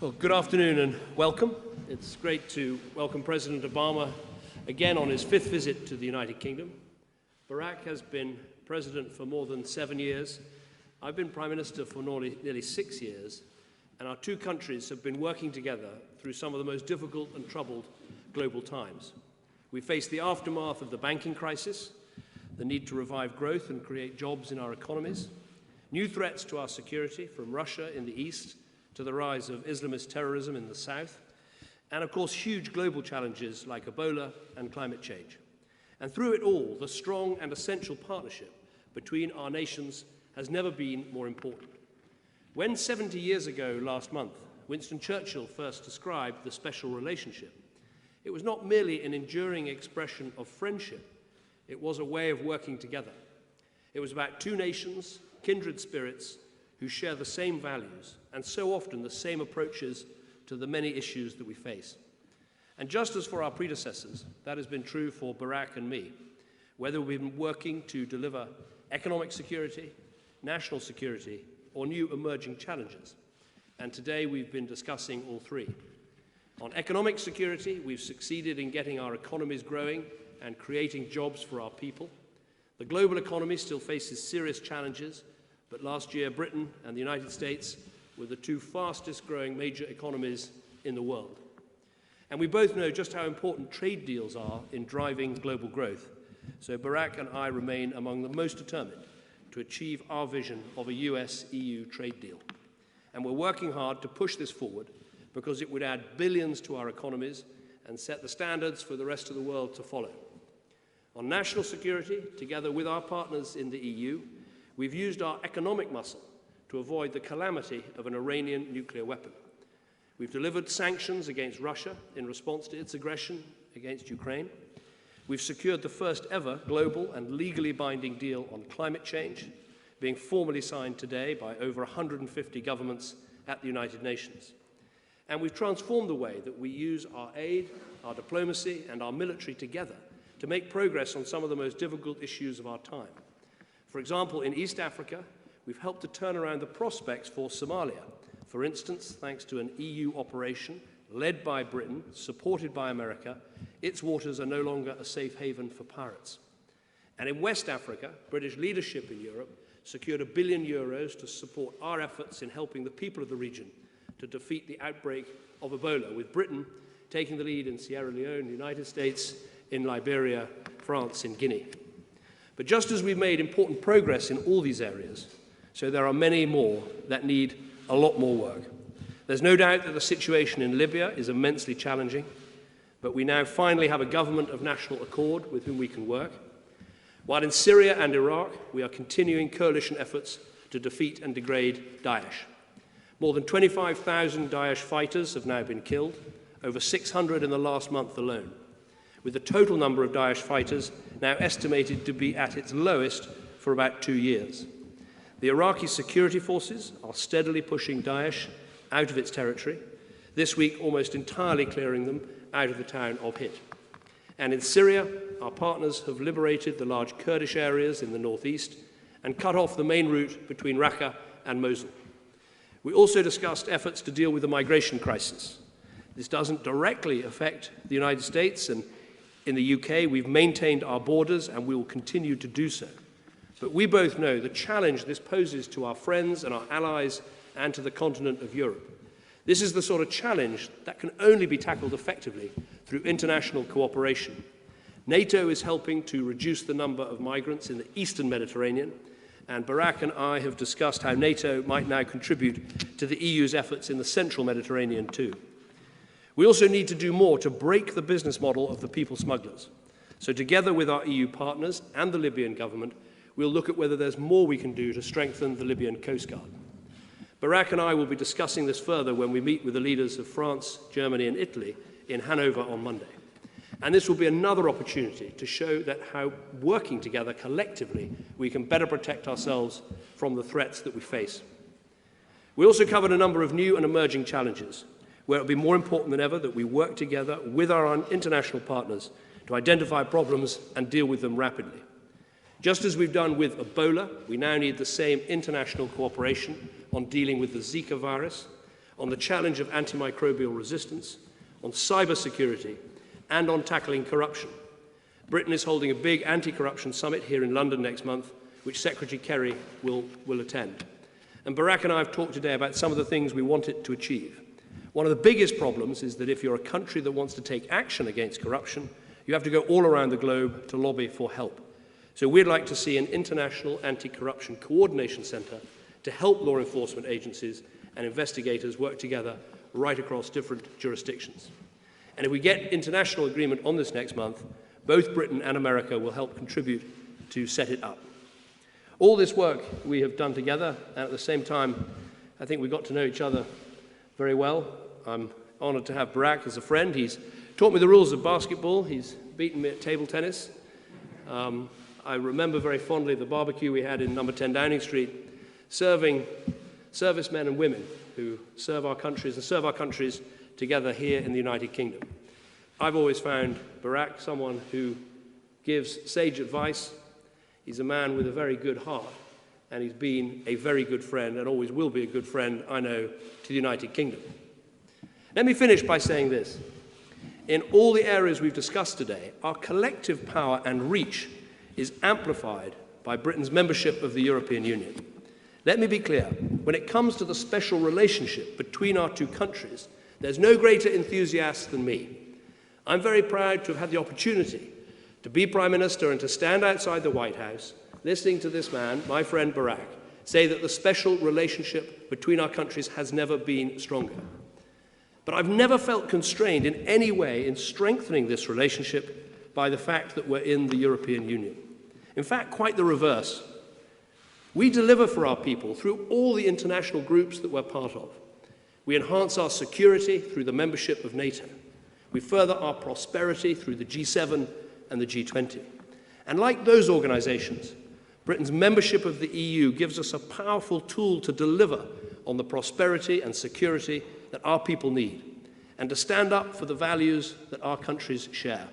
Well, good afternoon and welcome. It's great to welcome President Obama again on his 5th visit to the United Kingdom. Barack has been president for more than 7 years. I've been Prime Minister for nearly 6 years, and our two countries have been working together through some of the most difficult and troubled global times. We faced the aftermath of the banking crisis, the need to revive growth and create jobs in our economies, new threats to our security from Russia in the east to the rise of Islamist terrorism in the south, and of course huge global challenges like Ebola and climate change. And through it all, the strong and essential partnership between our nations has never been more important. When 70 years ago last month, Winston Churchill first described the special relationship, it was not merely an enduring expression of friendship, it was a way of working together. It was about two nations, kindred spirits, who share the same values and so often the same approaches to the many issues that we face. And just as for our predecessors, that has been true for Barack and me, whether we've been working to deliver economic security, national security, or new emerging challenges. And today we've been discussing all three. On economic security, we've succeeded in getting our economies growing and creating jobs for our people. The global economy still faces serious challenges, but last year Britain and the United States were the two fastest growing major economies in the world. And we both know just how important trade deals are in driving global growth. So Barack and I remain among the most determined to achieve our vision of a US-EU trade deal. And we're working hard to push this forward because it would add billions to our economies and set the standards for the rest of the world to follow. On national security, together with our partners in the EU, we've used our economic muscle to avoid the calamity of an Iranian nuclear weapon. We've delivered sanctions against Russia in response to its aggression against Ukraine. We've secured the first ever global and legally binding deal on climate change, being formally signed today by over 150 governments at the United Nations. And we've transformed the way that we use our aid, our diplomacy, and our military together to make progress on some of the most difficult issues of our time. For example, in East Africa, we've helped to turn around the prospects for Somalia. For instance, thanks to an EU operation led by Britain, supported by America, its waters are no longer a safe haven for pirates. And in West Africa, British leadership in Europe secured €1 billion to support our efforts in helping the people of the region to defeat the outbreak of Ebola, with Britain taking the lead in Sierra Leone, the United States in Liberia, France in Guinea. But just as we've made important progress in all these areas, so there are many more that need a lot more work. There's no doubt that the situation in Libya is immensely challenging, but we now finally have a government of national accord with whom we can work. While in Syria and Iraq, we are continuing coalition efforts to defeat and degrade Daesh. More than 25,000 Daesh fighters have now been killed, over 600 in the last month alone, with the total number of Daesh fighters now estimated to be at its lowest for about 2 years. The Iraqi security forces are steadily pushing Daesh out of its territory, this week almost entirely clearing them out of the town of Hit. And in Syria, our partners have liberated the large Kurdish areas in the northeast and cut off the main route between Raqqa and Mosul. We also discussed efforts to deal with the migration crisis. This doesn't directly affect the United States, and in the UK, we've maintained our borders and we will continue to do so. But we both know the challenge this poses to our friends and our allies and to the continent of Europe. This is the sort of challenge that can only be tackled effectively through international cooperation. NATO is helping to reduce the number of migrants in the eastern Mediterranean, and Barack and I have discussed how NATO might now contribute to the EU's efforts in the central Mediterranean too. We also need to do more to break the business model of the people smugglers. So together with our EU partners and the Libyan government, we'll look at whether there's more we can do to strengthen the Libyan Coast Guard. Barack and I will be discussing this further when we meet with the leaders of France, Germany and Italy in Hanover on Monday. And this will be another opportunity to show that how working together collectively we can better protect ourselves from the threats that we face. We also covered a number of new and emerging challenges, where it will be more important than ever that we work together with our international partners to identify problems and deal with them rapidly. Just as we've done with Ebola, we now need the same international cooperation on dealing with the Zika virus, on the challenge of antimicrobial resistance, on cybersecurity, and on tackling corruption. Britain is holding a big anti-corruption summit here in London next month, which Secretary Kerry will attend. And Barack and I have talked today about some of the things we want it to achieve. One of the biggest problems is that if you're a country that wants to take action against corruption, you have to go all around the globe to lobby for help. So we'd like to see an international anti-corruption coordination centre to help law enforcement agencies and investigators work together right across different jurisdictions. And if we get international agreement on this next month, both Britain and America will help contribute to set it up. All this work we have done together, and at the same time, I think we got to know each other very well. I'm honoured to have Barack as a friend. He's taught me the rules of basketball. He's beaten me at table tennis. I remember very fondly the barbecue we had in number 10 Downing Street, serving servicemen and women who serve our countries and serve our countries together here in the United Kingdom. I've always found Barack someone who gives sage advice. He's a man with a very good heart, and he's been a very good friend and always will be a good friend, I know, to the United Kingdom. Let me finish by saying this. In all the areas we've discussed today, our collective power and reach is amplified by Britain's membership of the European Union. Let me be clear, when it comes to the special relationship between our two countries, there's no greater enthusiast than me. I'm very proud to have had the opportunity to be Prime Minister and to stand outside the White House, listening to this man, my friend Barack, say that the special relationship between our countries has never been stronger. But I've never felt constrained in any way in strengthening this relationship by the fact that we're in the European Union. In fact, quite the reverse. We deliver for our people through all the international groups that we're part of. We enhance our security through the membership of NATO. We further our prosperity through the G7 and the G20. And like those organizations, Britain's membership of the EU gives us a powerful tool to deliver on the prosperity and security that our people need, and to stand up for the values that our countries share.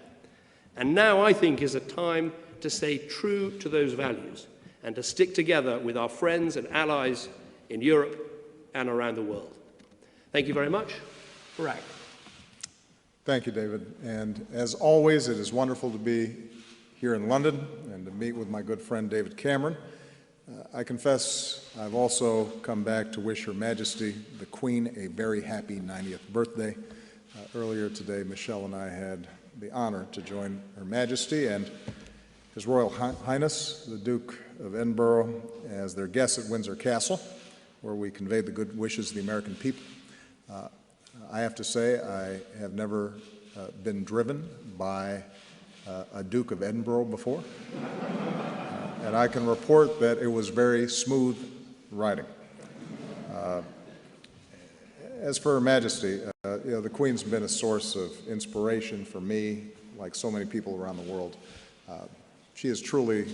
And now, I think, is a time to stay true to those values and to stick together with our friends and allies in Europe and around the world. Thank you very much. Barack. Thank you, David. And as always, it is wonderful to be here in London and to meet with my good friend David Cameron. I confess I've also come back to wish Her Majesty, the Queen, a very happy 90th birthday. Earlier today, Michelle and I had the honor to join Her Majesty and His Royal Highness, the Duke of Edinburgh, as their guests at Windsor Castle, where we conveyed the good wishes of the American people. I have to say I have never been driven by a Duke of Edinburgh before. And I can report that it was very smooth riding. As for Her Majesty, the Queen's been a source of inspiration for me, like so many people around the world. She is truly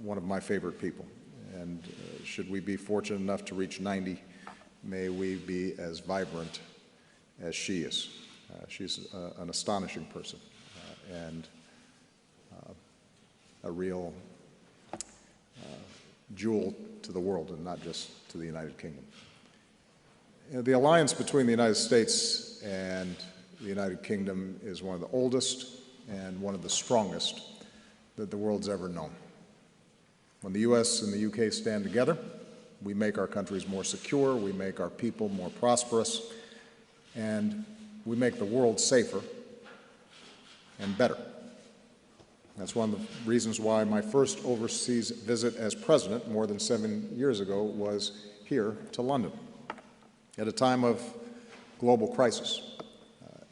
one of my favorite people. And should we be fortunate enough to reach 90, may we be as vibrant as she is. She's an astonishing person and a real jewel to the world and not just to the United Kingdom. The alliance between the United States and the United Kingdom is one of the oldest and one of the strongest that the world's ever known. When the U.S. and the U.K. stand together, we make our countries more secure, we make our people more prosperous, and we make the world safer and better. That's one of the reasons why my first overseas visit as president more than 7 years ago was here to London at a time of global crisis.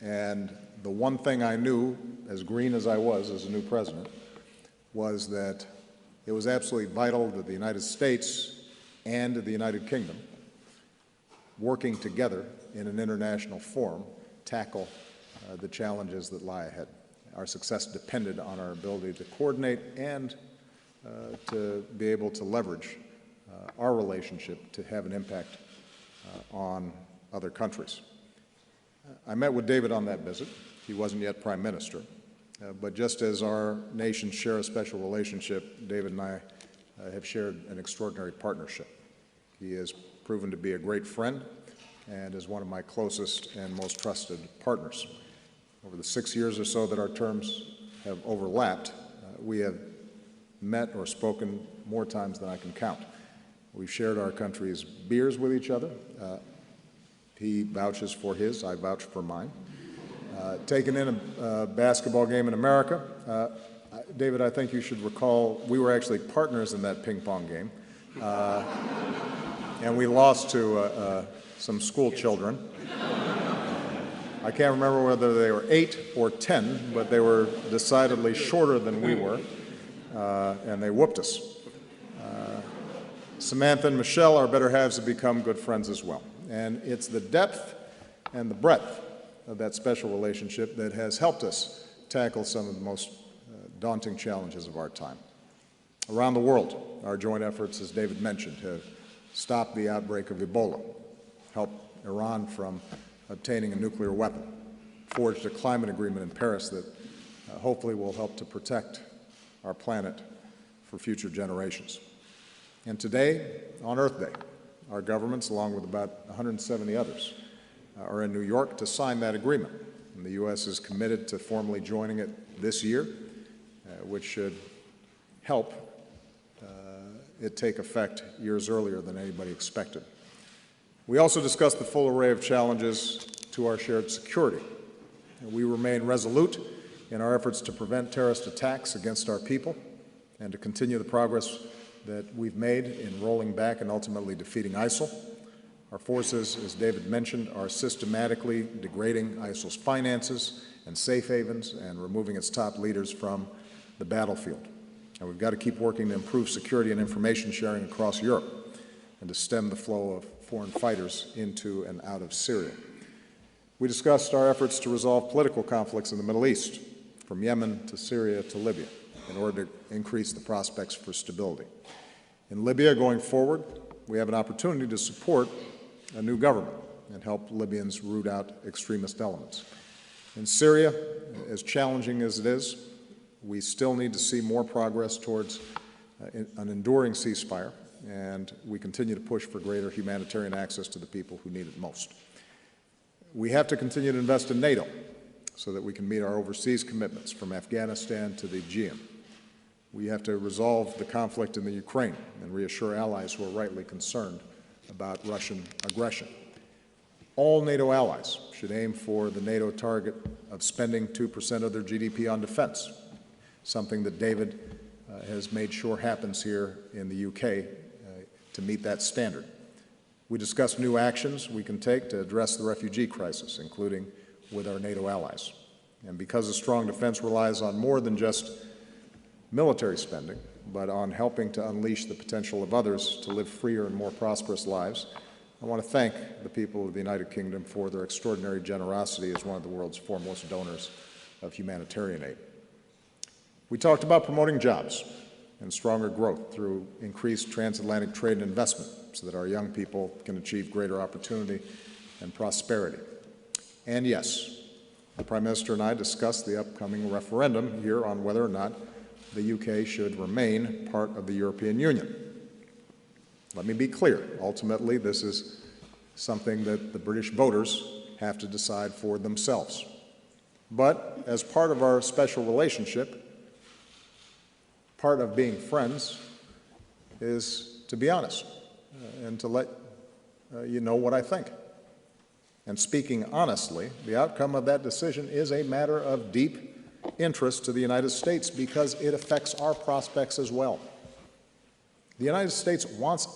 And the one thing I knew, as green as I was as a new president, was that it was absolutely vital that the United States and the United Kingdom, working together in an international forum, tackle the challenges that lie ahead. Our success depended on our ability to coordinate and to be able to leverage our relationship to have an impact on other countries. I met with David on that visit. He wasn't yet Prime Minister. But just as our nations share a special relationship, David and I have shared an extraordinary partnership. He has proven to be a great friend, and is one of my closest and most trusted partners. Over the 6 years or so that our terms have overlapped, we have met or spoken more times than I can count. We've shared our country's beers with each other. He vouches for his, I vouch for mine. Taken in a basketball game in America. David, I think you should recall we were actually partners in that ping pong game. And we lost to some school children. I can't remember whether they were 8 or 10, but they were decidedly shorter than we were, and they whooped us. Samantha and Michelle, our better halves, have become good friends as well. And it's the depth and the breadth of that special relationship that has helped us tackle some of the most daunting challenges of our time. Around the world, our joint efforts, as David mentioned, have stopped the outbreak of Ebola, helped Iran from obtaining a nuclear weapon, forged a climate agreement in Paris that hopefully will help to protect our planet for future generations. And today, on Earth Day, our governments, along with about 170 others, are in New York to sign that agreement. And the U.S. is committed to formally joining it this year, which should help it take effect years earlier than anybody expected. We also discussed the full array of challenges to our shared security. And we remain resolute in our efforts to prevent terrorist attacks against our people and to continue the progress that we've made in rolling back and ultimately defeating ISIL. Our forces, as David mentioned, are systematically degrading ISIL's finances and safe havens and removing its top leaders from the battlefield. And we've got to keep working to improve security and information sharing across Europe and to stem the flow of foreign fighters into and out of Syria. We discussed our efforts to resolve political conflicts in the Middle East, from Yemen to Syria to Libya, in order to increase the prospects for stability. In Libya, going forward, we have an opportunity to support a new government and help Libyans root out extremist elements. In Syria, as challenging as it is, we still need to see more progress towards an enduring ceasefire, and we continue to push for greater humanitarian access to the people who need it most. We have to continue to invest in NATO so that we can meet our overseas commitments from Afghanistan to the Aegean. We have to resolve the conflict in the Ukraine and reassure allies who are rightly concerned about Russian aggression. All NATO allies should aim for the NATO target of spending 2% of their GDP on defense, something that David has made sure happens here in the UK to meet that standard. We discussed new actions we can take to address the refugee crisis, including with our NATO allies. And because a strong defense relies on more than just military spending, but on helping to unleash the potential of others to live freer and more prosperous lives, I want to thank the people of the United Kingdom for their extraordinary generosity as one of the world's foremost donors of humanitarian aid. We talked about promoting jobs and stronger growth through increased transatlantic trade and investment so that our young people can achieve greater opportunity and prosperity. And yes, the Prime Minister and I discussed the upcoming referendum here on whether or not the UK should remain part of the European Union. Let me be clear. Ultimately, this is something that the British voters have to decide for themselves. But as part of our special relationship, part of being friends is to be honest and to let you know what I think. And speaking honestly, the outcome of that decision is a matter of deep interest to the United States because it affects our prospects as well. The United States wants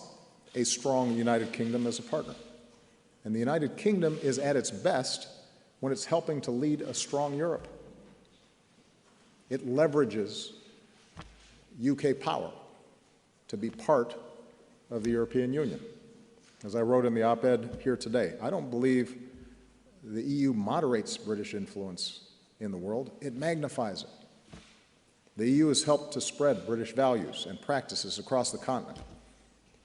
a strong United Kingdom as a partner. And the United Kingdom is at its best when it's helping to lead a strong Europe. It leverages UK power to be part of the European Union. As I wrote in the op-ed here today, I don't believe the EU moderates British influence in the world, it magnifies it. The EU has helped to spread British values and practices across the continent.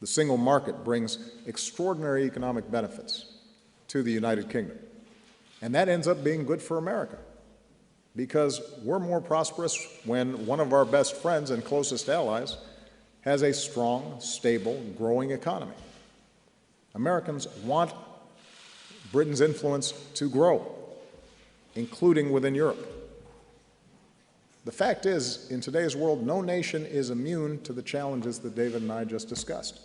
The single market brings extraordinary economic benefits to the United Kingdom. And that ends up being good for America because we're more prosperous when one of our best friends and closest allies has a strong, stable, growing economy. Americans want Britain's influence to grow, including within Europe. The fact is, in today's world, no nation is immune to the challenges that David and I just discussed.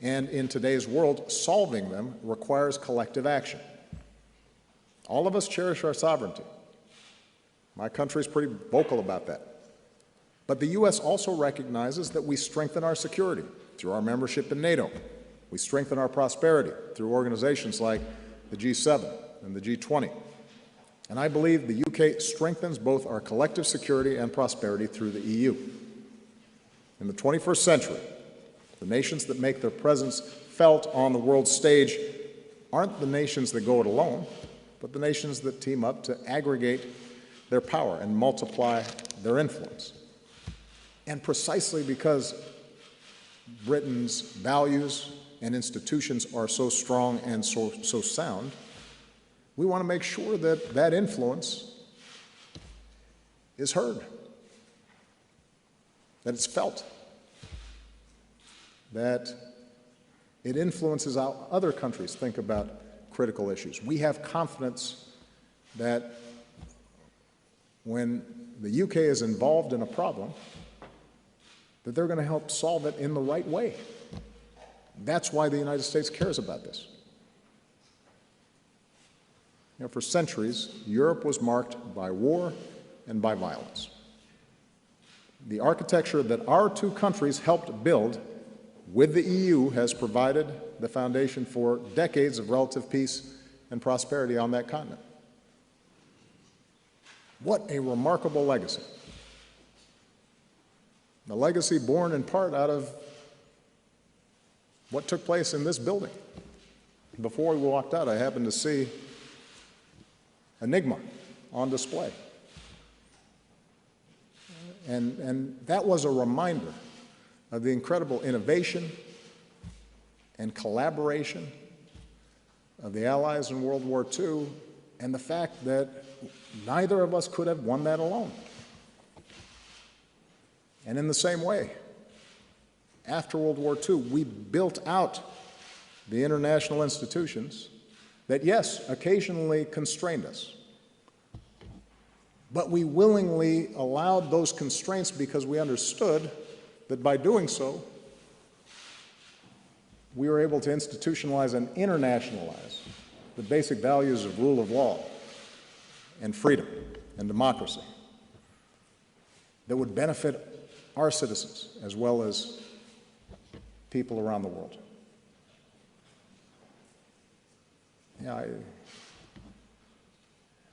And in today's world, solving them requires collective action. All of us cherish our sovereignty. My country is pretty vocal about that. But the U.S. also recognizes that we strengthen our security through our membership in NATO. We strengthen our prosperity through organizations like the G7 and the G20. And I believe the UK strengthens both our collective security and prosperity through the EU. In the 21st century, the nations that make their presence felt on the world stage aren't the nations that go it alone, but the nations that team up to aggregate their power and multiply their influence. And precisely because Britain's values and institutions are so strong and so sound, we want to make sure that that influence is heard, that it's felt, that it influences how other countries think about critical issues. We have confidence that when the UK is involved in a problem, that they're going to help solve it in the right way. That's why the United States cares about this. You know, for centuries, Europe was marked by war and by violence. The architecture that our two countries helped build with the EU has provided the foundation for decades of relative peace and prosperity on that continent. What a remarkable legacy. A legacy born in part out of what took place in this building. Before we walked out, I happened to see Enigma on display. And that was a reminder of the incredible innovation and collaboration of the Allies in World War II, and the fact that neither of us could have won that alone. And in the same way, after World War II, we built out the international institutions that, yes, occasionally constrained us. But we willingly allowed those constraints because we understood that by doing so, we were able to institutionalize and internationalize the basic values of rule of law and freedom and democracy that would benefit our citizens as well as people around the world. Yeah,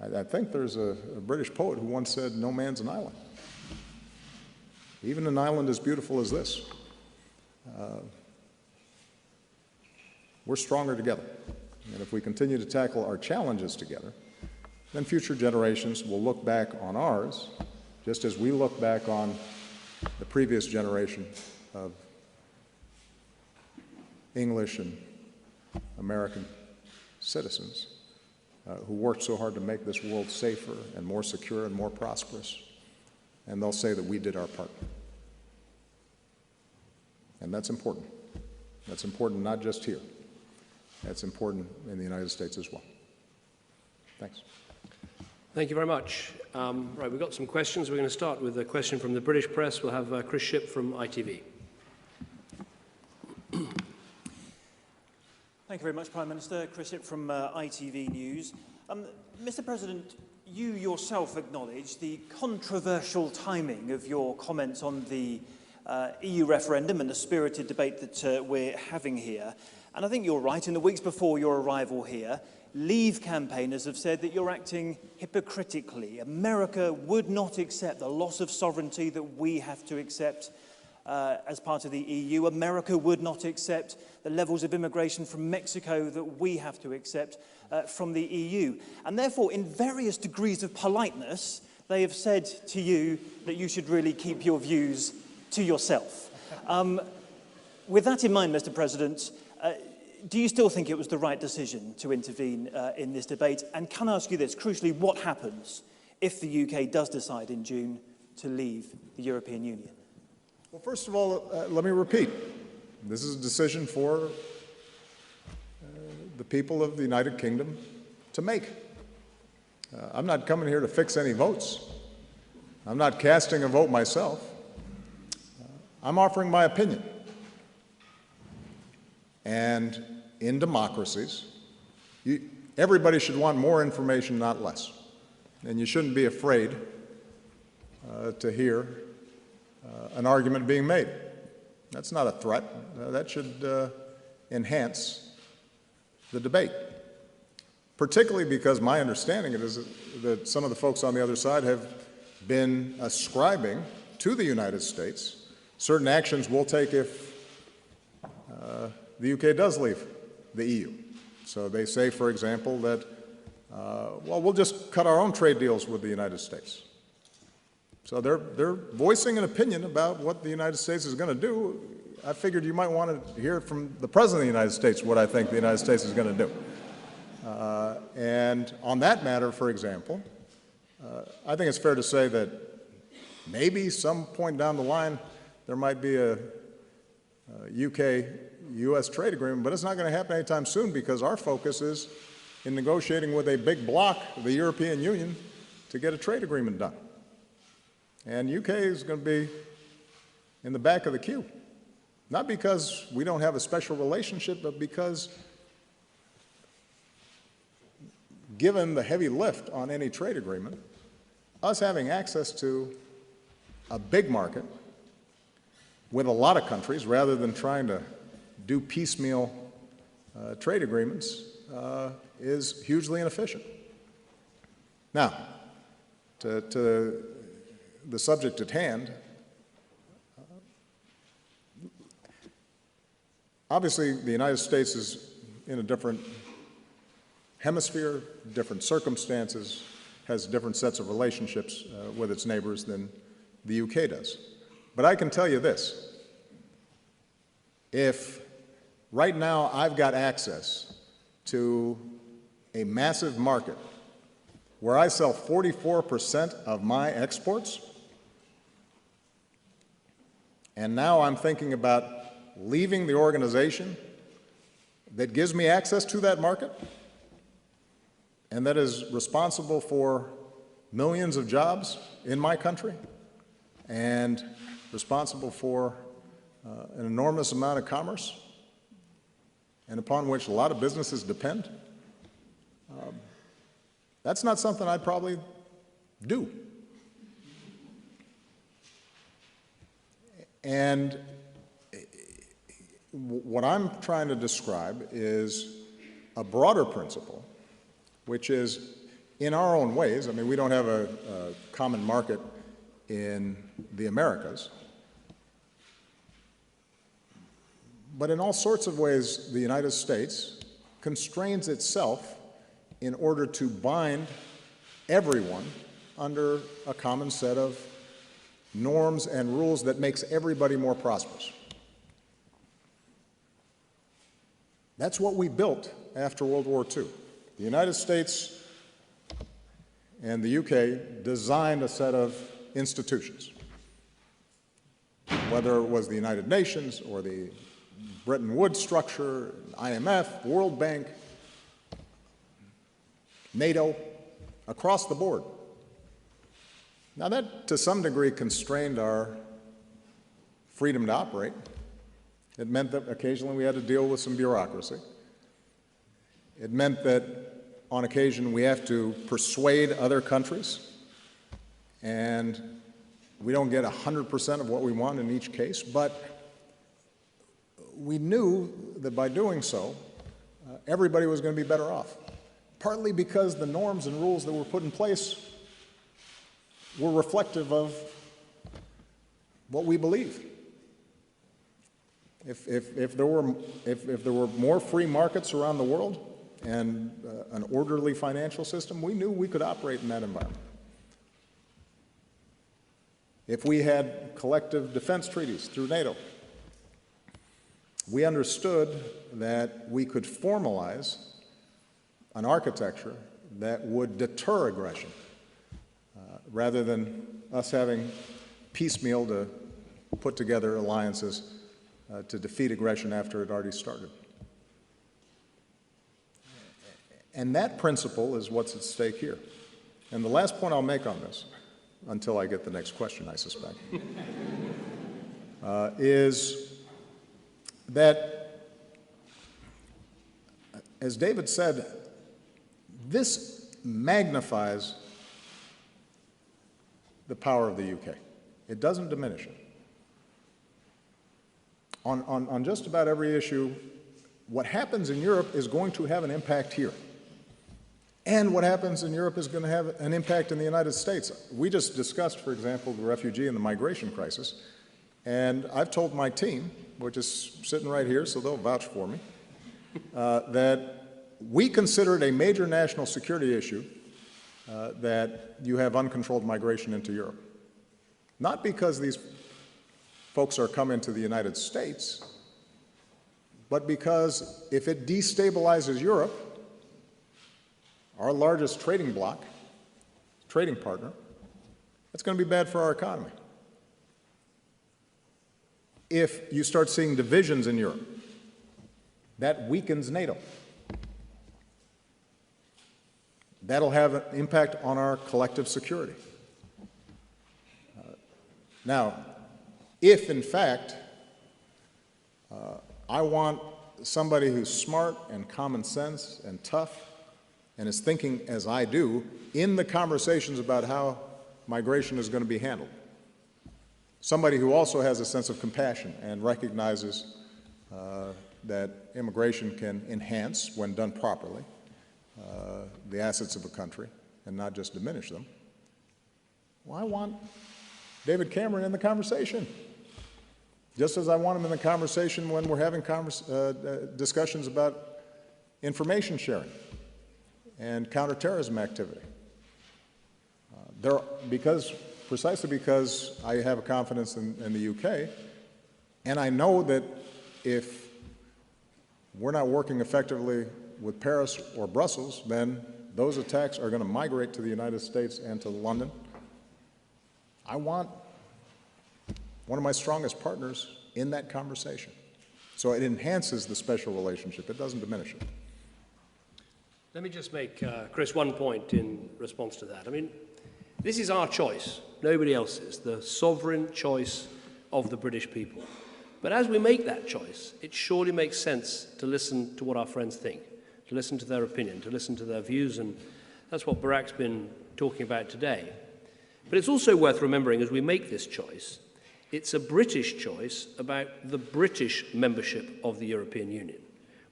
I think there's a British poet who once said, "No man's an island." Even an island as beautiful as this. We're stronger together. And if we continue to tackle our challenges together, then future generations will look back on ours, just as we look back on the previous generation of English and American citizens who worked so hard to make this world safer and more secure and more prosperous. And they'll say that we did our part. And that's important. That's important not just here. That's important in the United States as well. Thanks. Thank you very much. Right, we've got some questions. We're going to start with a question from the British press. We'll have Chris Shipp from ITV. Thank you very much, Prime Minister. Chris Shipp from ITV News. Mr. President, you yourself acknowledge the controversial timing of your comments on the EU referendum and the spirited debate that we're having here. And I think you're right. In the weeks before your arrival here, Leave campaigners have said that you're acting hypocritically. America would not accept the loss of sovereignty that we have to accept as part of the EU. America would not accept the levels of immigration from Mexico that we have to accept from the EU. And therefore, in various degrees of politeness, they have said to you that you should really keep your views to yourself. With that in mind, Mr. President, do you still think it was the right decision to intervene in this debate? And can I ask you this, crucially, what happens if the UK does decide in June to leave the European Union? Well, first of all, let me repeat. This is a decision for the people of the United Kingdom to make. I'm not coming here to fix any votes. I'm not casting a vote myself. I'm offering my opinion. And in democracies, everybody should want more information, not less. And you shouldn't be afraid to hear an argument being made. That's not a threat. That should enhance the debate, particularly because my understanding is that some of the folks on the other side have been ascribing to the United States certain actions we'll take if the UK does leave the EU. So they say, for example, that, well, we'll just cut our own trade deals with the United States. So they're voicing an opinion about what the United States is going to do. I figured you might want to hear from the President of the United States what I think the United States is going to do. And on that matter, for example, I think it's fair to say that maybe some point down the line there might be a UK-US trade agreement, but it's not going to happen anytime soon because our focus is in negotiating with a big bloc, the European Union, to get a trade agreement done. And UK is going to be in the back of the queue, not because we don't have a special relationship, but because given the heavy lift on any trade agreement, us having access to a big market with a lot of countries rather than trying to do piecemeal trade agreements is hugely inefficient. Now, to the subject at hand, obviously the United States is in a different hemisphere, different circumstances, has different sets of relationships with its neighbors than the UK does. But I can tell you this, if right now I've got access to a massive market where I sell 44% of my exports, and now I'm thinking about leaving the organization that gives me access to that market and that is responsible for millions of jobs in my country and responsible for an enormous amount of commerce and upon which a lot of businesses depend, that's not something I'd probably do. And what I'm trying to describe is a broader principle, which is in our own ways. I mean, we don't have a common market in the Americas, but in all sorts of ways, the United States constrains itself in order to bind everyone under a common set of norms and rules that makes everybody more prosperous. That's what we built after World War II. The United States and the UK designed a set of institutions, whether it was the United Nations or the Bretton Woods structure, IMF, World Bank, NATO, across the board. Now that, to some degree, constrained our freedom to operate. It meant that occasionally we had to deal with some bureaucracy. It meant that on occasion we have to persuade other countries, and we don't get 100% of what we want in each case, but we knew that by doing so, everybody was going to be better off, partly because the norms and rules that were put in place were reflective of what we believe. If there were more free markets around the world and an orderly financial system, we knew we could operate in that environment. If we had collective defense treaties through NATO, we understood that we could formalize an architecture that would deter aggression rather than us having piecemeal to put together alliances to defeat aggression after it already started. And that principle is what's at stake here. And the last point I'll make on this, until I get the next question, I suspect, is that, as David said, this magnifies the power of the UK. It doesn't diminish it. On just about every issue, what happens in Europe is going to have an impact here. And what happens in Europe is going to have an impact in the United States. We just discussed, for example, the refugee and the migration crisis. And I've told my team, which is sitting right here, so they'll vouch for me, that we consider it a major national security issue that you have uncontrolled migration into Europe. Not because these folks are coming to the United States, but because if it destabilizes Europe, our largest trading bloc, trading partner, that's going to be bad for our economy. If you start seeing divisions in Europe, that weakens NATO. That'll have an impact on our collective security. Now, if in fact I want somebody who's smart and common sense and tough and is thinking as I do in the conversations about how migration is going to be handled, somebody who also has a sense of compassion and recognizes that immigration can enhance, when done properly, the assets of a country and not just diminish them, well, I want David Cameron in the conversation, just as I want him in the conversation when we're having discussions about information sharing and counterterrorism activity. Precisely because I have a confidence in the UK, and I know that if we're not working effectively with Paris or Brussels, then those attacks are going to migrate to the United States and to London. I want one of my strongest partners in that conversation. So it enhances the special relationship. It doesn't diminish it. Let me just make, Chris, one point in response to that. I mean, this is our choice, nobody else's, the sovereign choice of the British people. But as we make that choice, it surely makes sense to listen to what our friends think, to listen to their opinion, to listen to their views, and that's what Barack's been talking about today. But it's also worth remembering as we make this choice, it's a British choice about the British membership of the European Union.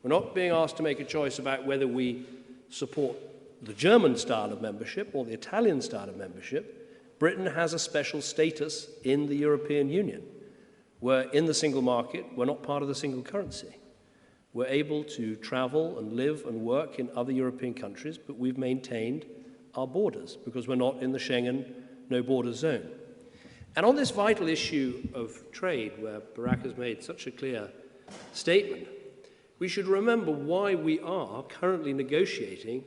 We're not being asked to make a choice about whether we support the German style of membership or the Italian style of membership. Britain has a special status in the European Union. We're in the single market, we're not part of the single currency. We're able to travel and live and work in other European countries, but we've maintained our borders because we're not in the Schengen no-border zone. And on this vital issue of trade, where Barack has made such a clear statement, we should remember why we are currently negotiating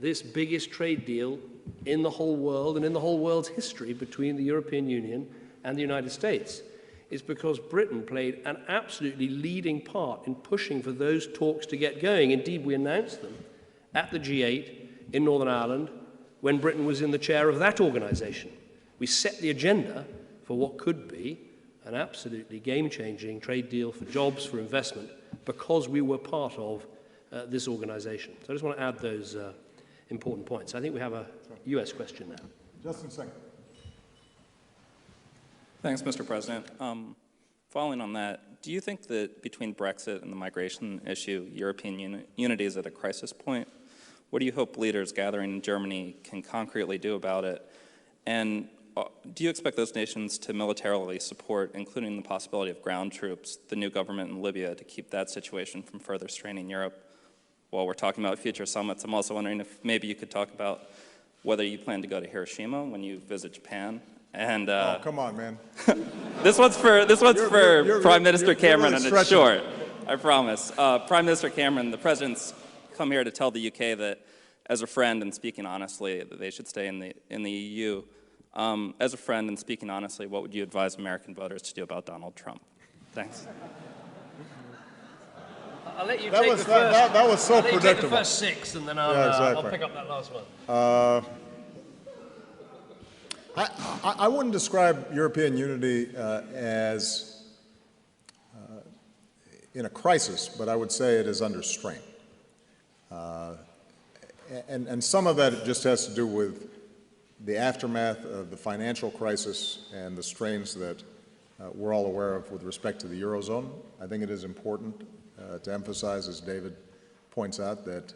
this biggest trade deal in the whole world and in the whole world's history between the European Union and the United States. It's because Britain played an absolutely leading part in pushing for those talks to get going. Indeed, we announced them at the G8 in Northern Ireland when Britain was in the chair of that organization. We set the agenda for what could be an absolutely game-changing trade deal for jobs, for investment, because we were part of this organization. So I just want to add those important points. I think we have a US question now. Justin Singh. Thanks, Mr. President. Following on that, do you think that between Brexit and the migration issue, European unity is at a crisis point? What do you hope leaders gathering in Germany can concretely do about it? And do you expect those nations to militarily support, including the possibility of ground troops, the new government in Libya to keep that situation from further straining Europe? While we're talking about future summits, I'm also wondering if maybe you could talk about whether you plan to go to Hiroshima when you visit Japan. And oh, come on, man. This one's for Prime Minister Cameron, really and it's short, I promise. Prime Minister Cameron, the president's come here to tell the UK that, as a friend and speaking honestly, that they should stay in the EU. As a friend and speaking honestly, what would you advise American voters to do about Donald Trump? Thanks. I'll let you That take was- the first. that was so I'll let you take the predictable. first 6, and then I'll, Yeah, I'll exactly. pick up that last one. I wouldn't describe European unity as in a crisis, but I would say it is under strain. And some of that just has to do with the aftermath of the financial crisis and the strains that we're all aware of with respect to the Eurozone. I think it is important to emphasize, as David points out, that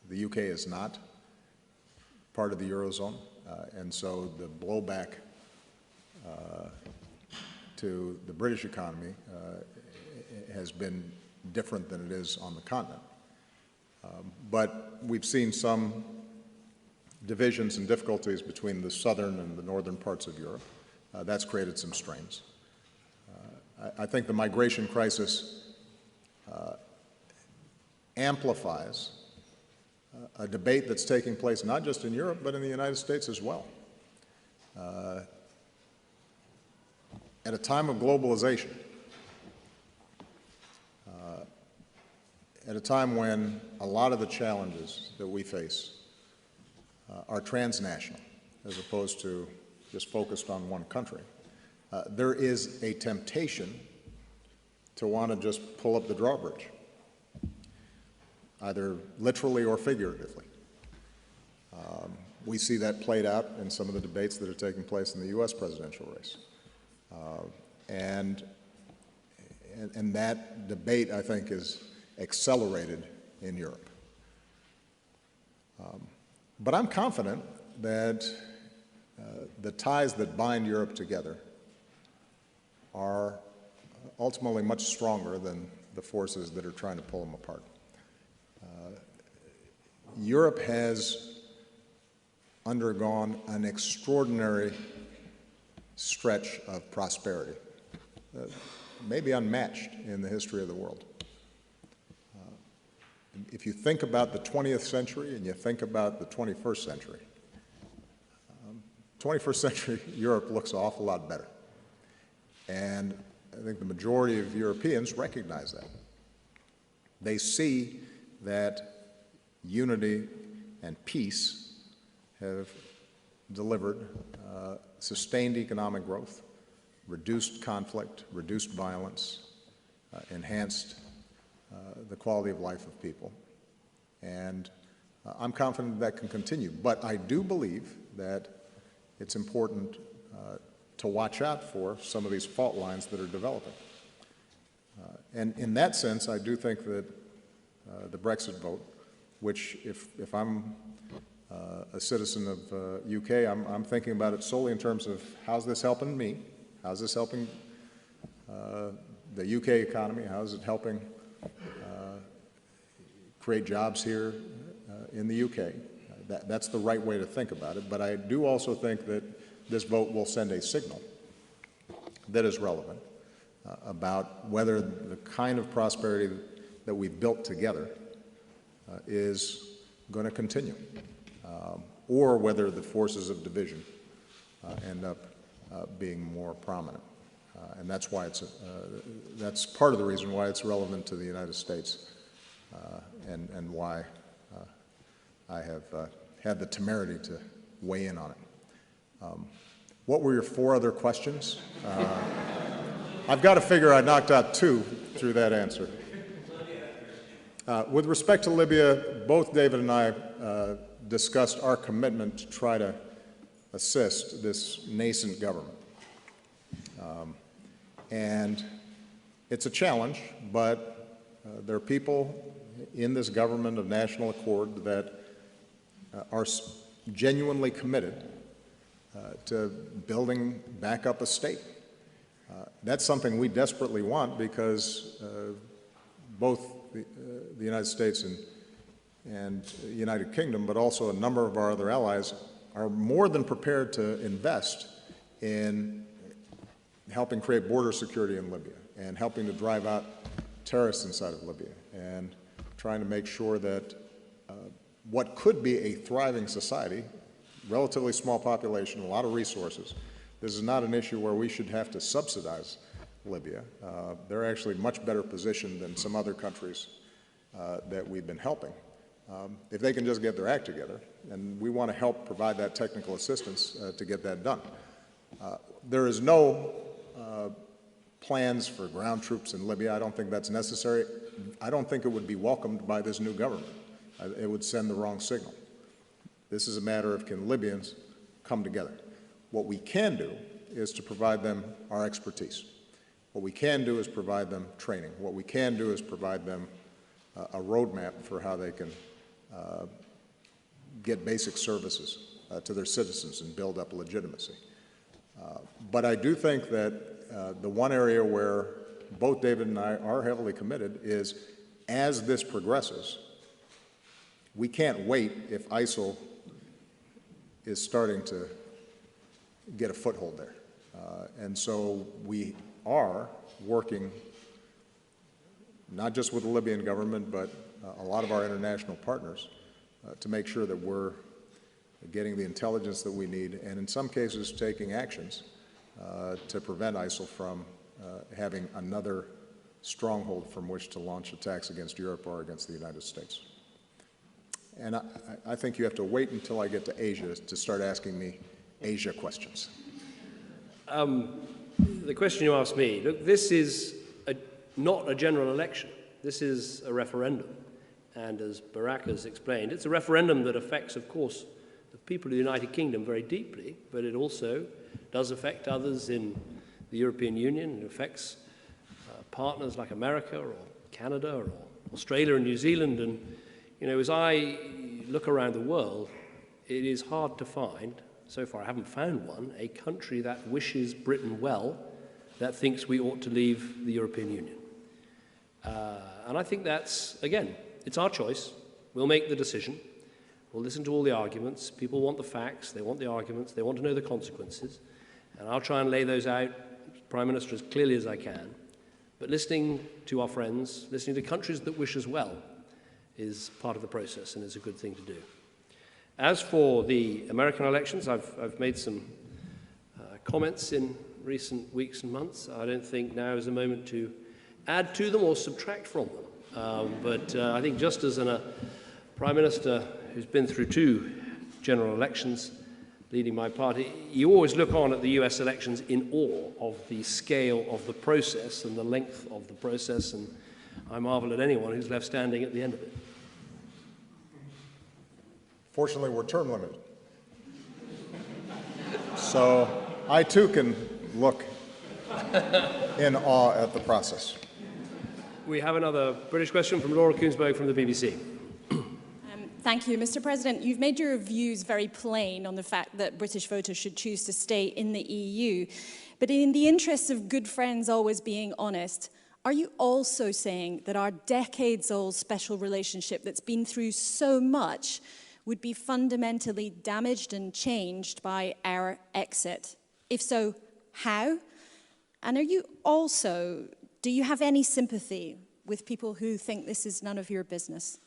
the UK is not part of the Eurozone, and so the blowback to the British economy has been different than it is on the continent. But we've seen some divisions and difficulties between the southern and the northern parts of Europe. That's created some strains. I think the migration crisis amplifies a debate that's taking place not just in Europe, but in the United States as well. At a time of globalization, at a time when a lot of the challenges that we face are transnational, as opposed to just focused on one country, there is a temptation to want to just pull up the drawbridge, either literally or figuratively. We see that played out in some of the debates that are taking place in the U.S. presidential race. And that debate, I think, is accelerated in Europe. But I'm confident that the ties that bind Europe together are ultimately much stronger than the forces that are trying to pull them apart. Europe has undergone an extraordinary stretch of prosperity, maybe unmatched in the history of the world. If you think about the 20th century and you think about the 21st century, 21st century Europe looks an awful lot better. And I think the majority of Europeans recognize that. They see that unity and peace have delivered sustained economic growth, reduced conflict, reduced violence, enhanced the quality of life of people. And I'm confident that can continue. But I do believe that it's important to watch out for some of these fault lines that are developing. And in that sense, I do think that the Brexit vote, which if I'm a citizen of UK, I'm thinking about it solely in terms of how's this helping me, how's this helping the UK economy, how's it helping create jobs here in the UK. That's the right way to think about it. But I do also think that this vote will send a signal that is relevant about whether the kind of prosperity that we've built together is going to continue, or whether the forces of division end up being more prominent. And that's why that's part of the reason why it's relevant to the United States, and why I have had the temerity to weigh in on it. What were your 4 other questions? I've got to figure I knocked out 2 through that answer. With respect to Libya, both David and I discussed our commitment to try to assist this nascent government. And it's a challenge, but there are people in this government of national accord that are genuinely committed to building back up a state. That's something we desperately want because both the United States and the United Kingdom, but also a number of our other allies, are more than prepared to invest in helping create border security in Libya and helping to drive out terrorists inside of Libya and trying to make sure that what could be a thriving society, relatively small population, a lot of resources, this is not an issue where we should have to subsidize Libya. They're actually much better positioned than some other countries that we've been helping. If they can just get their act together, and we want to help provide that technical assistance to get that done. There is no plans for ground troops in Libya. I don't think that's necessary. I don't think it would be welcomed by this new government. It would send the wrong signal. This is a matter of, can Libyans come together? What we can do is to provide them our expertise. What we can do is provide them training. What we can do is provide them a roadmap for how they can get basic services to their citizens and build up legitimacy. But I do think that the one area where both David and I are heavily committed is, as this progresses, we can't wait if ISIL is starting to get a foothold there. And so we are working not just with the Libyan government, but a lot of our international partners to make sure that we're getting the intelligence that we need, and in some cases taking actions to prevent ISIL from having another stronghold from which to launch attacks against Europe or against the United States. And I think you have to wait until I get to Asia to start asking me Asia questions. The question you asked me, look, this is not a general election. This is a referendum. And as Barak has explained, it's a referendum that affects, of course, the people of the United Kingdom very deeply, but it also does affect others in the European Union. It affects partners like America or Canada or Australia and New Zealand. And, you know, as I look around the world, it is hard to find, so far I haven't found one, a country that wishes Britain well, that thinks we ought to leave the European Union. And I think that's, again, it's our choice. We'll make the decision. We'll listen to all the arguments. People want the facts. They want the arguments. They want to know the consequences. And I'll try and lay those out, Prime Minister, as clearly as I can. But listening to our friends, listening to countries that wish us well, is part of the process and is a good thing to do. As for the American elections, I've made some comments in recent weeks and months. I don't think now is the moment to add to them or subtract from them. But I think just as a Prime Minister who's been through 2 general elections leading my party, you always look on at the US elections in awe of the scale of the process and the length of the process, and I marvel at anyone who's left standing at the end of it. Fortunately, we're term limited. So I too can look in awe at the process. We have another British question from Laura Koonsberg from the BBC. Thank you. Mr. President, you've made your views very plain on the fact that British voters should choose to stay in the EU. But in the interests of good friends always being honest, are you also saying that our decades-old special relationship that's been through so much would be fundamentally damaged and changed by our exit? If so, how? And are you also, do you have any sympathy with people who think this is none of your business?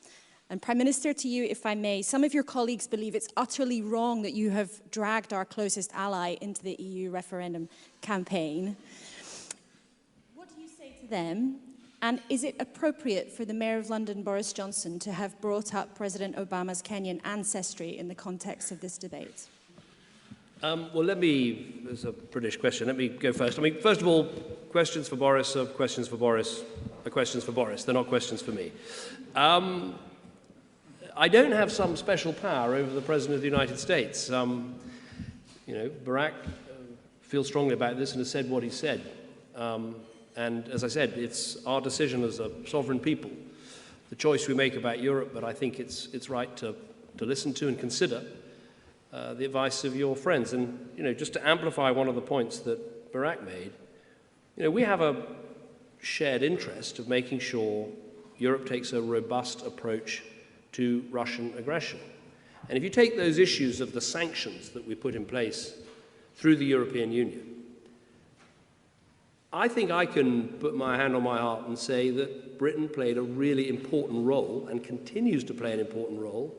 And Prime Minister, to you, if I may, some of your colleagues believe it's utterly wrong that you have dragged our closest ally into the EU referendum campaign. What do you say to them? And is it appropriate for the Mayor of London, Boris Johnson, to have brought up President Obama's Kenyan ancestry in the context of this debate? Well, there's a British question. Let me go first. I mean, first of all, questions for Boris are questions for Boris are questions for Boris. They're not questions for me. I don't have some special power over the President of the United States. You know, Barak feels strongly about this and has said what he said. And as I said, it's our decision as a sovereign people, the choice we make about Europe, but I think it's right to listen to and consider the advice of your friends. And, you know, just to amplify one of the points that Barak made, you know, we have a shared interest of making sure Europe takes a robust approach to Russian aggression. And if you take those issues of the sanctions that we put in place through the European Union, I think I can put my hand on my heart and say that Britain played a really important role and continues to play an important role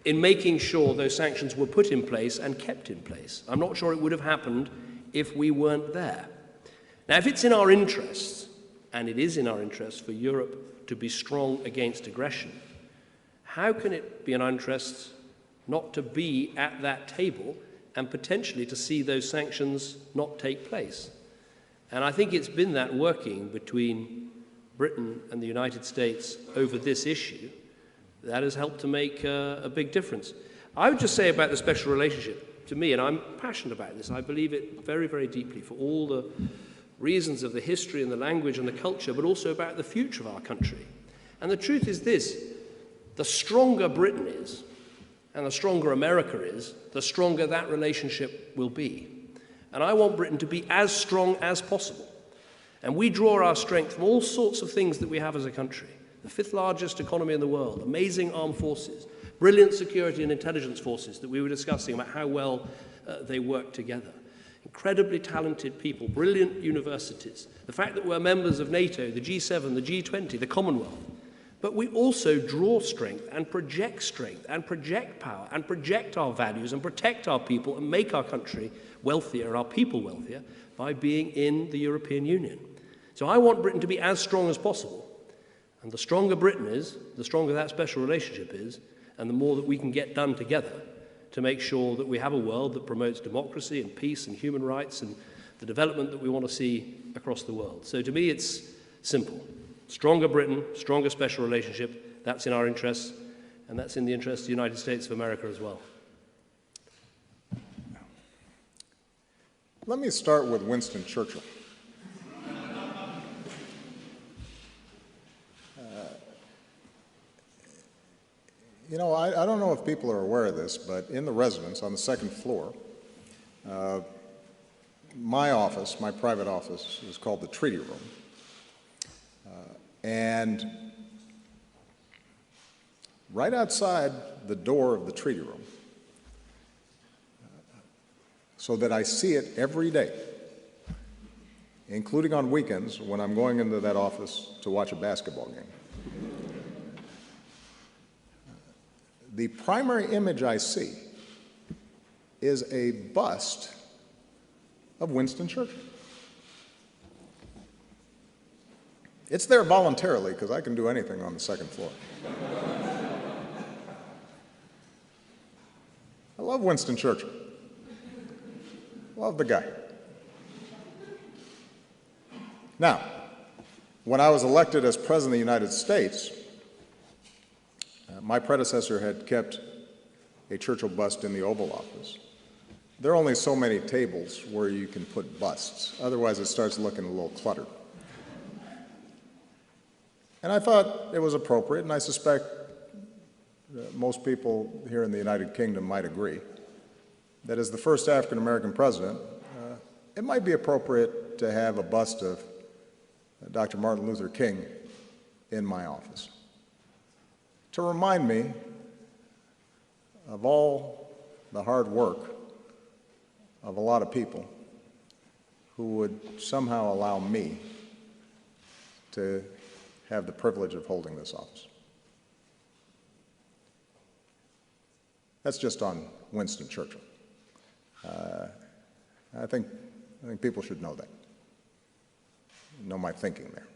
in making sure those sanctions were put in place and kept in place. I'm not sure it would have happened if we weren't there. Now, if it's in our interests, and it is in our interests for Europe to be strong against aggression, how can it be in our interests not to be at that table and potentially to see those sanctions not take place? And I think it's been that working between Britain and the United States over this issue that has helped to make a big difference. I would just say about the special relationship, to me, and I'm passionate about this, I believe it very, very deeply for all the reasons of the history and the language and the culture, but also about the future of our country. And the truth is this: the stronger Britain is, and the stronger America is, the stronger that relationship will be. And I want Britain to be as strong as possible. And we draw our strength from all sorts of things that we have as a country. The fifth largest economy in the world, amazing armed forces, brilliant security and intelligence forces that we were discussing about how well they work together. Incredibly talented people, brilliant universities, the fact that we're members of NATO, the G7, the G20, the Commonwealth. But we also draw strength and project power and project our values and protect our people and make our country wealthier, our people wealthier, by being in the European Union. So I want Britain to be as strong as possible. And the stronger Britain is, the stronger that special relationship is, and the more that we can get done together to make sure that we have a world that promotes democracy and peace and human rights and the development that we want to see across the world. So to me, it's simple. Stronger Britain, stronger special relationship, that's in our interests, and that's in the interests of the United States of America as well. Let me start with Winston Churchill. You know, I don't know if people are aware of this, but in the residence on the second floor, my office, my private office, is called the Treaty Room. And right outside the door of the Treaty Room, so that I see it every day, including on weekends when I'm going into that office to watch a basketball game. The primary image I see is a bust of Winston Churchill. It's there voluntarily because I can do anything on the second floor. I love Winston Churchill. Love the guy. Now, when I was elected as President of the United States, my predecessor had kept a Churchill bust in the Oval Office. There are only so many tables where you can put busts. Otherwise, it starts looking a little cluttered. And I thought it was appropriate, and I suspect most people here in the United Kingdom might agree, that as the first African-American president, it might be appropriate to have a bust of Dr. Martin Luther King in my office, to remind me of all the hard work of a lot of people who would somehow allow me to have the privilege of holding this office. That's just on Winston Churchill. I think people should know that, know my thinking there.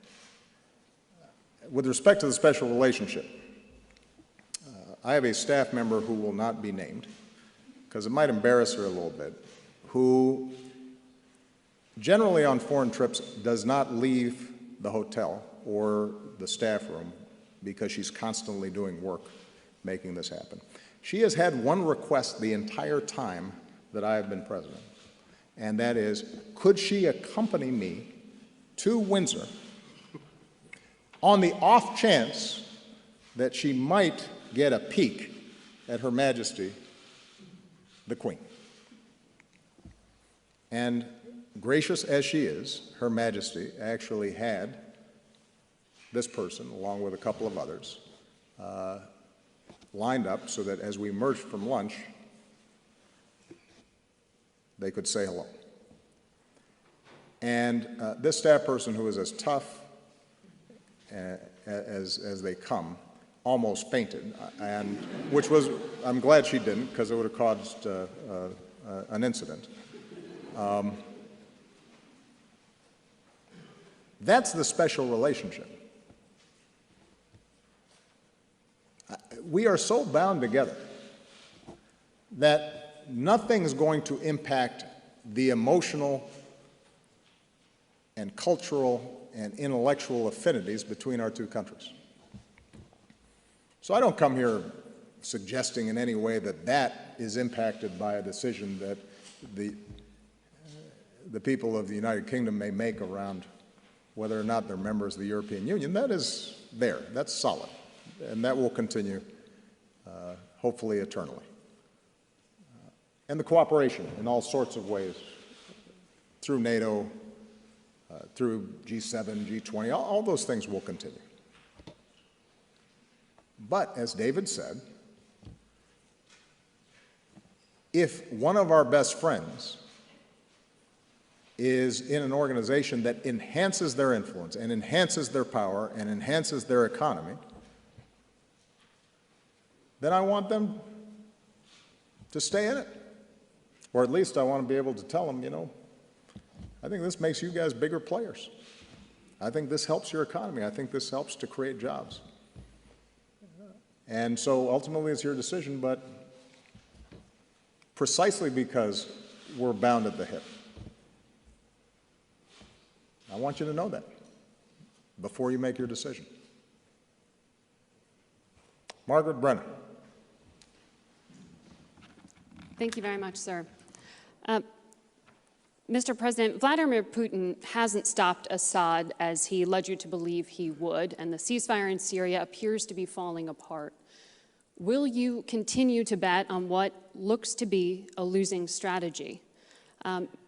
With respect to the special relationship, I have a staff member who will not be named, because it might embarrass her a little bit, who generally on foreign trips does not leave the hotel or the staff room because she's constantly doing work making this happen. She has had one request the entire time that I have been president, and that is, could she accompany me to Windsor on the off chance that she might get a peek at Her Majesty, the Queen. And gracious as she is, Her Majesty actually had this person, along with a couple of others, lined up so that as we emerged from lunch, they could say hello. And this staff person, who is as tough as they come, almost fainted, and which was, I'm glad she didn't, because it would have caused an incident. That's the special relationship. We are so bound together that nothing's going to impact the emotional and cultural and intellectual affinities between our two countries. So I don't come here suggesting in any way that that is impacted by a decision that the people of the United Kingdom may make around whether or not they're members of the European Union. That is there. That's solid. And that will continue, hopefully eternally. And the cooperation in all sorts of ways, through NATO, through G7, G20, all those things will continue. But, as David said, if one of our best friends is in an organization that enhances their influence and enhances their power and enhances their economy, then I want them to stay in it. Or at least I want to be able to tell them, you know, I think this makes you guys bigger players. I think this helps your economy. I think this helps to create jobs. And so ultimately it's your decision, but precisely because we're bound at the hip, I want you to know that before you make your decision. Margaret Brennan. Thank you very much, sir. Mr. President, Vladimir Putin hasn't stopped Assad as he led you to believe he would, and the ceasefire in Syria appears to be falling apart. Will you continue to bet on what looks to be a losing strategy?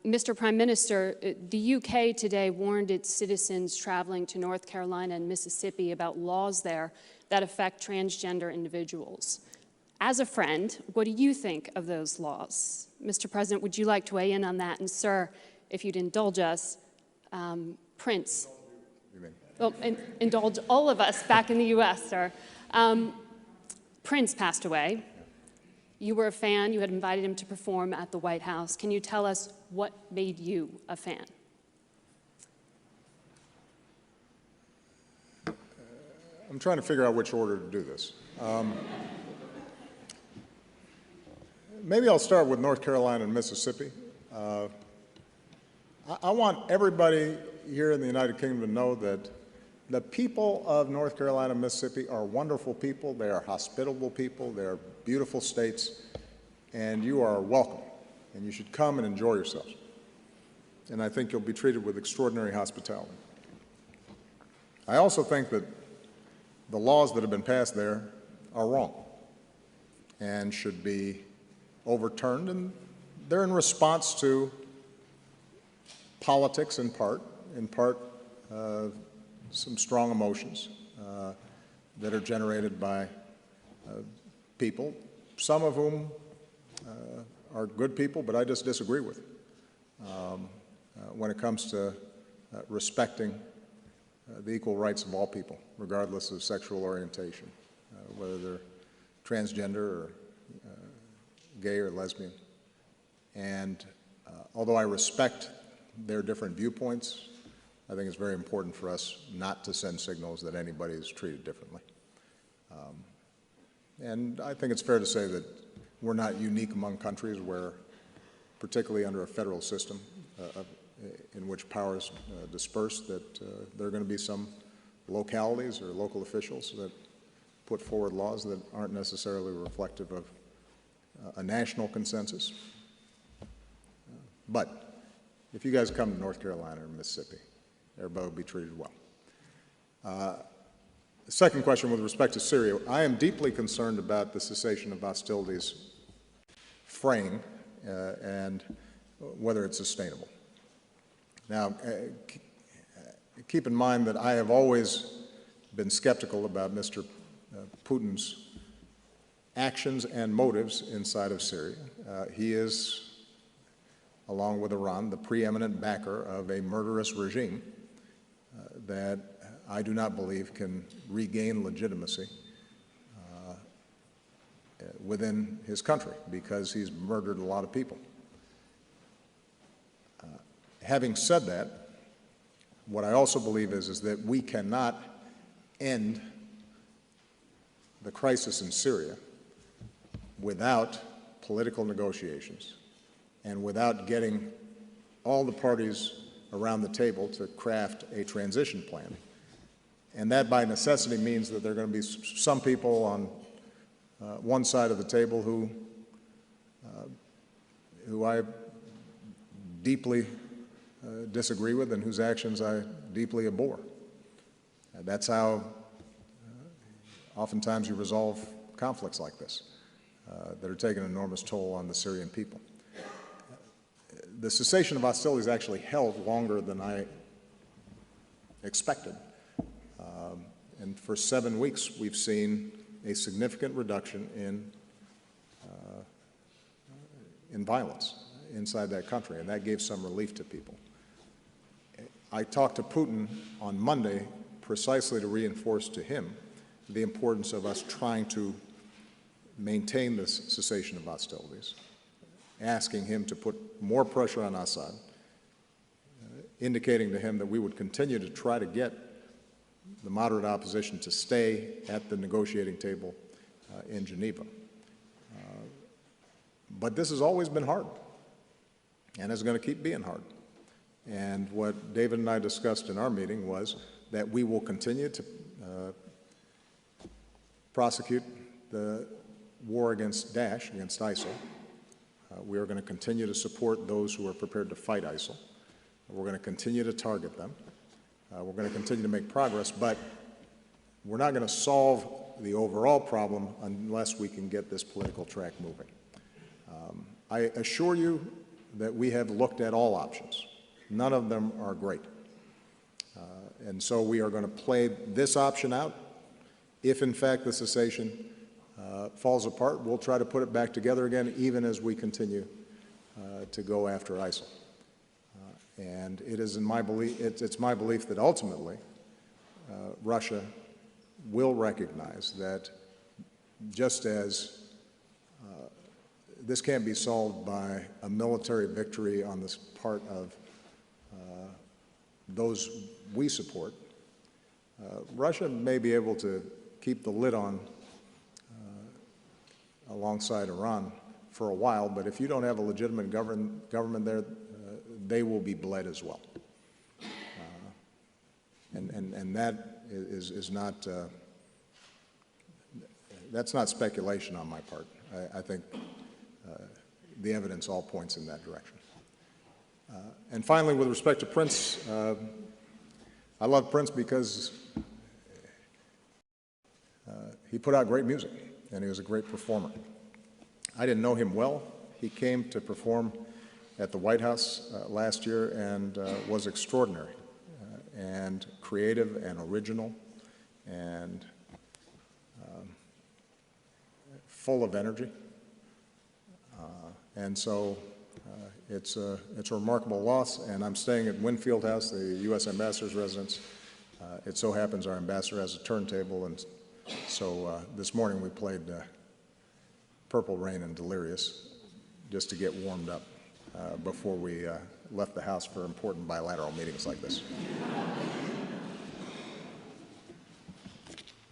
Mr. Prime Minister, the UK today warned its citizens traveling to North Carolina and Mississippi about laws there that affect transgender individuals. As a friend, what do you think of those laws? Mr. President, would you like to weigh in on that? And sir, if you'd indulge us, Prince, well, indulge all of us back in the US, sir. Prince passed away. You were a fan. You had invited him to perform at the White House. Can you tell us what made you a fan? I'm trying to figure out which order to do this. Maybe I'll start with North Carolina and Mississippi. I want everybody here in the United Kingdom to know that the people of North Carolina and Mississippi are wonderful people. They are hospitable people. They are beautiful states. And you are welcome. And you should come and enjoy yourselves. And I think you'll be treated with extraordinary hospitality. I also think that the laws that have been passed there are wrong and should be overturned, and they're in response to politics in part some strong emotions that are generated by people, some of whom are good people, but I just disagree with when it comes to respecting the equal rights of all people, regardless of sexual orientation, whether they're transgender or gay or lesbian. And although I respect their different viewpoints, I think it's very important for us not to send signals that anybody is treated differently. And I think it's fair to say that we're not unique among countries where, particularly under a federal system in which power is dispersed, that there are going to be some localities or local officials that put forward laws that aren't necessarily reflective of a national consensus. But if you guys come to North Carolina or Mississippi, everybody will be treated well. The second question with respect to Syria, I am deeply concerned about the cessation of hostilities frame and whether it's sustainable. Now, keep in mind that I have always been skeptical about Mr. Putin's actions and motives inside of Syria. He is, along with Iran, the preeminent backer of a murderous regime that I do not believe can regain legitimacy within his country because he's murdered a lot of people. Having said that, what I also believe is that we cannot end the crisis in Syria without political negotiations and without getting all the parties around the table to craft a transition plan. And that by necessity means that there are going to be some people on one side of the table who I deeply disagree with and whose actions I deeply abhor. That's how oftentimes you resolve conflicts like this that are taking an enormous toll on the Syrian people. The cessation of hostilities actually held longer than I expected. And for 7 weeks, we've seen a significant reduction in violence inside that country, and that gave some relief to people. I talked to Putin on Monday precisely to reinforce to him the importance of us trying to maintain this cessation of hostilities, asking him to put more pressure on Assad, indicating to him that we would continue to try to get the moderate opposition to stay at the negotiating table in Geneva. But this has always been hard, and it's going to keep being hard. And what David and I discussed in our meeting was that we will continue to prosecute the war against Daesh, against ISIL. We are going to continue to support those who are prepared to fight ISIL. We're going to continue to target them. We're going to continue to make progress, but we're not going to solve the overall problem unless we can get this political track moving. I assure you that we have looked at all options. None of them are great. And so we are going to play this option out. If, in fact, the cessation falls apart, we'll try to put it back together again, even as we continue to go after ISIL. And it is my belief, it's my belief that ultimately Russia will recognize that just as this can't be solved by a military victory on this part of those we support, Russia may be able to keep the lid on alongside Iran for a while, but if you don't have a legitimate government there, they will be bled as well. And that is not, that's not speculation on my part. I think the evidence all points in that direction. And finally, with respect to Prince, I love Prince because he put out great music, and he was a great performer. I didn't know him well. He came to perform at the White House last year and was extraordinary and creative and original and full of energy. And so it's a remarkable loss, and I'm staying at Winfield House, the U.S. Ambassador's residence. It so happens our ambassador has a turntable, and so this morning we played Purple Rain and Delirious just to get warmed up before we left the house for important bilateral meetings like this.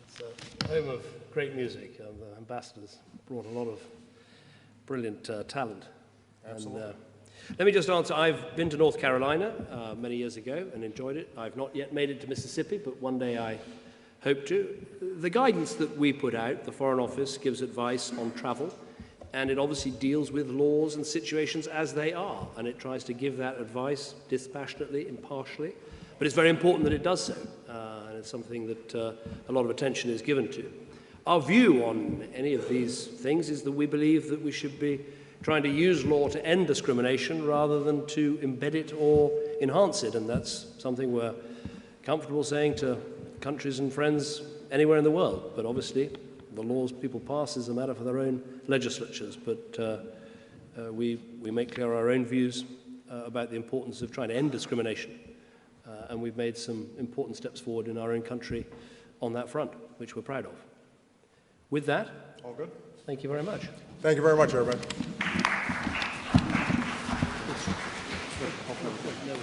It's a home of great music. The ambassadors brought a lot of brilliant talent. Absolutely. And, let me just answer, I've been to North Carolina many years ago and enjoyed it. I've not yet made it to Mississippi, but one day I hope to. The guidance that we put out, the Foreign Office gives advice on travel, and it obviously deals with laws and situations as they are, and it tries to give that advice dispassionately, impartially, but it's very important that it does so, and it's something that a lot of attention is given to. Our view on any of these things is that we believe that we should be trying to use law to end discrimination rather than to embed it or enhance it, and that's something we're comfortable saying to countries and friends anywhere in the world. But obviously, the laws people pass is a matter for their own legislatures, but we make clear our own views about the importance of trying to end discrimination, and we've made some important steps forward in our own country on that front, which we're proud of. With that, all good. Thank you very much. Thank you very much, everybody. No,